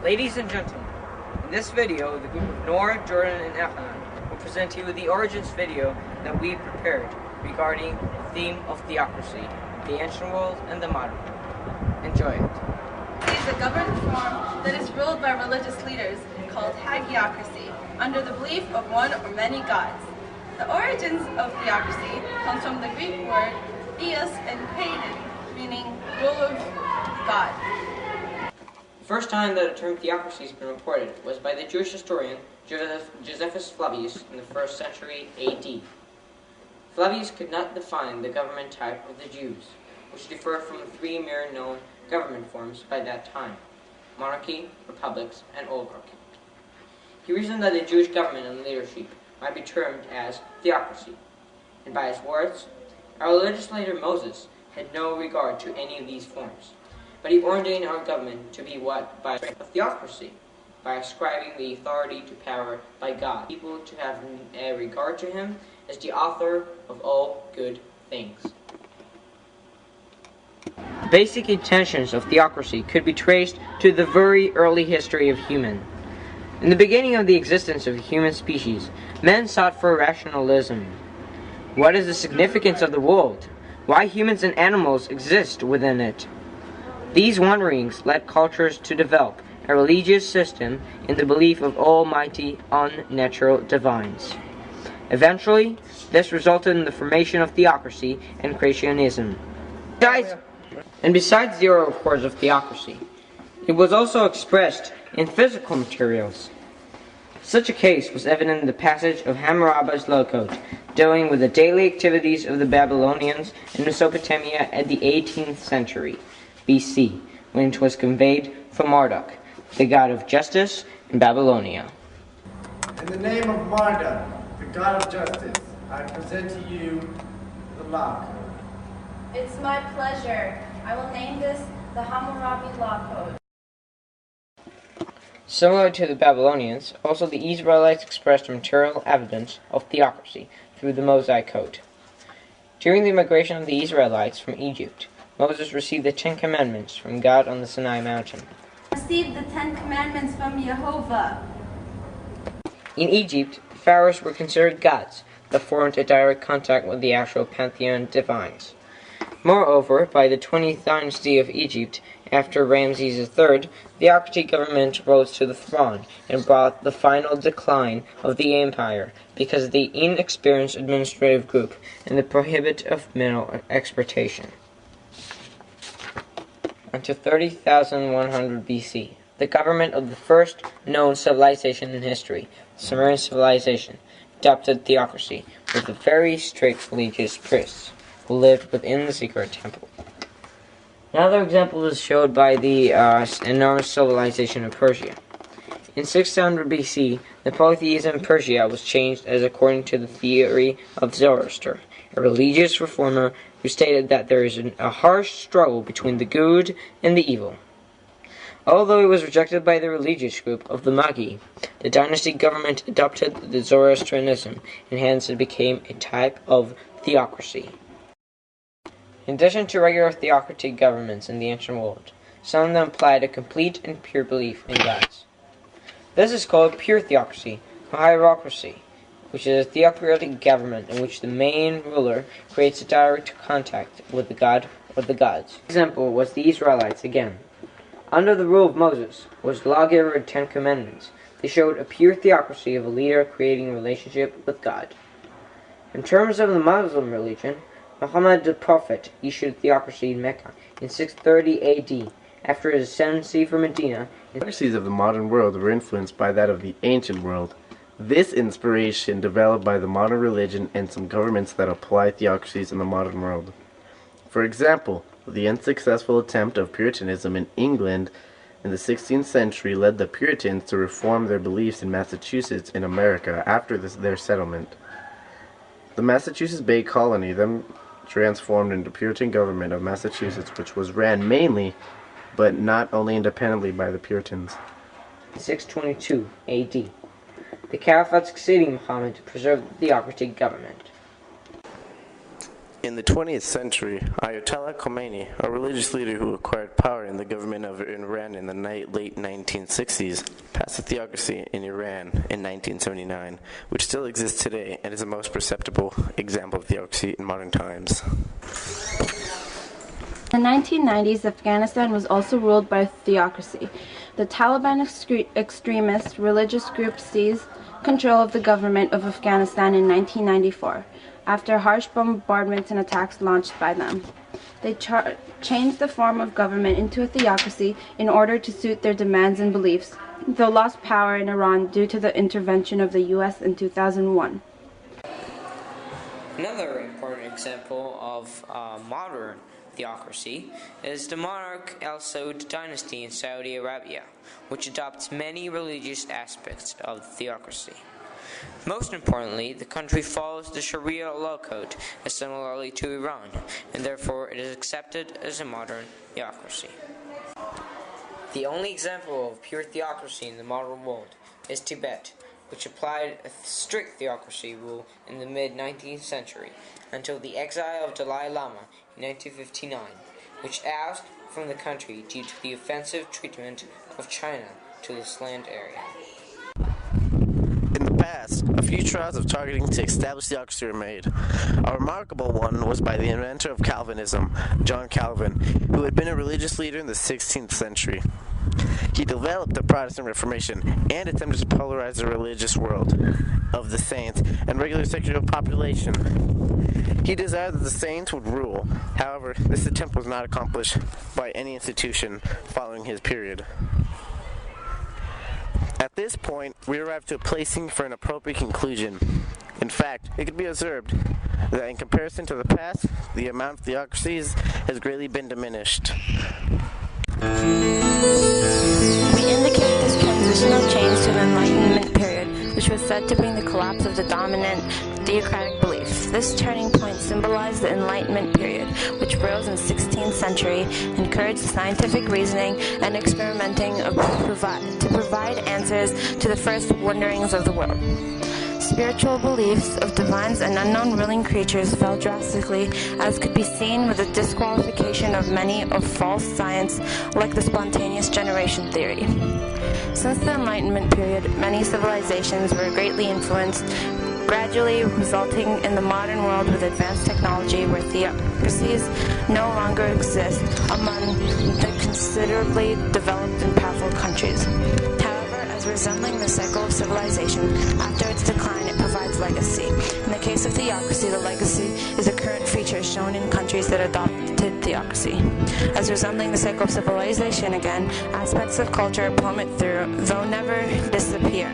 Ladies and gentlemen, in this video, the group of Nora, Jordan, and Elhanan will present to you the origins video that we prepared regarding the theme of theocracy, the ancient world and the modern world. Enjoy it. It is a governed form that is ruled by religious leaders called hagiocracy, under the belief of one or many gods. The origins of theocracy comes from the Greek word theos and paidon, meaning rule of God. The first time that a term theocracy has been reported was by the Jewish historian Josephus Flavius in the 1st century AD. Flavius could not define the government type of the Jews, which differed from the three mere known government forms by that time: monarchy, republics, and oligarchy. He reasoned that the Jewish government and leadership might be termed as theocracy, and by his words, our legislator Moses had no regard to any of these forms, but he ordained our government to be what? By a theocracy, by ascribing the authority to power by God, people to have a regard to him as the author of all good things. The basic intentions of theocracy could be traced to the very early history of human. In the beginning of the existence of the human species, men sought for rationalism. What is the significance of the world? Why humans and animals exist within it? These wonderings led cultures to develop a religious system in the belief of almighty, unnatural divines. Eventually, this resulted in the formation of theocracy and creationism. Besides the oral records of theocracy, it was also expressed in physical materials. Such a case was evident in the passage of Hammurabi's law code, dealing with the daily activities of the Babylonians in Mesopotamia at the 18th century BC, when it was conveyed from Marduk, the god of justice in Babylonia. In the name of Marduk, the god of justice, I present to you the law code. It's my pleasure. I will name this the Hammurabi Law Code. Similar to the Babylonians, also the Israelites expressed material evidence of theocracy through the Mosaic Code. During the migration of the Israelites from Egypt, Moses received the 10 Commandments from God on the Sinai mountain. Received the 10 Commandments from Jehovah. In Egypt, the pharaohs were considered gods that formed a direct contact with the actual pantheon divines. Moreover, by the 20th dynasty of Egypt, after Ramses III, theocracy government rose to the throne and brought the final decline of the empire because of the inexperienced administrative group and the prohibit of mineral exploitation. Until 30,100 BC, the government of the first known civilization in history, Sumerian civilization, adopted theocracy with a very strict religious priests who lived within the secret temple. Another example is showed by the enormous civilization of Persia. In 600 BC, the polytheism in Persia was changed as according to the theory of Zoroaster, a religious reformer who stated that there is a harsh struggle between the good and the evil. Although it was rejected by the religious group of the Magi, the dynasty government adopted the Zoroastrianism, and hence it became a type of theocracy. In addition to regular theocratic governments in the ancient world, some of them applied a complete and pure belief in gods. This is called pure theocracy, or hierocracy, which is a theocratic government in which the main ruler creates a direct contact with the god or the gods. An example was the Israelites again. Under the rule of Moses, was lawgiver of 10 Commandments. They showed a pure theocracy of a leader creating a relationship with God. In terms of the Muslim religion, Muhammad the Prophet issued theocracy in Mecca in 630 AD, after his ascendancy from Medina. The theocracies of the modern world were influenced by that of the ancient world. This inspiration developed by the modern religion and some governments that apply theocracies in the modern world. For example, the unsuccessful attempt of Puritanism in England in the 16th century led the Puritans to reform their beliefs in Massachusetts in America after their settlement. The Massachusetts Bay Colony then transformed into Puritan government of Massachusetts, which was ran mainly, but not only independently, by the Puritans. In 622 AD, the Caliphate succeeding Muhammad to preserve the theocratic government. In the 20th century, Ayatollah Khomeini, a religious leader who acquired power in the government of Iran in the late 1960s, passed a theocracy in Iran in 1979, which still exists today and is the most perceptible example of theocracy in modern times. In the 1990s, Afghanistan was also ruled by theocracy. The Taliban extremist religious group seized control of the government of Afghanistan in 1994, after harsh bombardments and attacks launched by them. They changed the form of government into a theocracy in order to suit their demands and beliefs, though lost power in Iran due to the intervention of the U.S. in 2001. Another important example of modern theocracy is the monarch Al Saud dynasty in Saudi Arabia, which adopts many religious aspects of theocracy. Most importantly, the country follows the Sharia law code, similarly to Iran, and therefore it is accepted as a modern theocracy. The only example of pure theocracy in the modern world is Tibet, which applied a strict theocracy rule in the mid-19th century until the exile of Dalai Lama in 1959, which ousted from the country due to the offensive treatment of China to this land area. In the past, a few trials of targeting to establish theocracy were made. A remarkable one was by the inventor of Calvinism, John Calvin, who had been a religious leader in the 16th century. He developed the Protestant Reformation and attempted to polarize the religious world of the saints and regular secular population. He desired that the saints would rule. However, this attempt was not accomplished by any institution following his period. At this point, we arrive to a placing for an appropriate conclusion. In fact, it can be observed that in comparison to the past, the amount of theocracies has greatly been diminished. We indicate this transitional change to the Enlightenment period, which was said to bring the collapse of the dominant theocratic belief. This turning point symbolized the Enlightenment period, which rose in the 16th century, encouraged scientific reasoning and experimenting to provide answers to the first wonderings of the world. Spiritual beliefs of divines and unknown ruling creatures fell drastically, as could be seen with the disqualification of many of false science, like the spontaneous generation theory. Since the Enlightenment period, many civilizations were greatly influenced, gradually resulting in the modern world with advanced technology where theocracies no longer exist among the considerably developed and powerful countries. As resembling the cycle of civilization, after its decline it provides legacy. In the case of theocracy, the legacy is a current feature shown in countries that adopted theocracy. As resembling the cycle of civilization again, aspects of culture plummet through, though never disappear.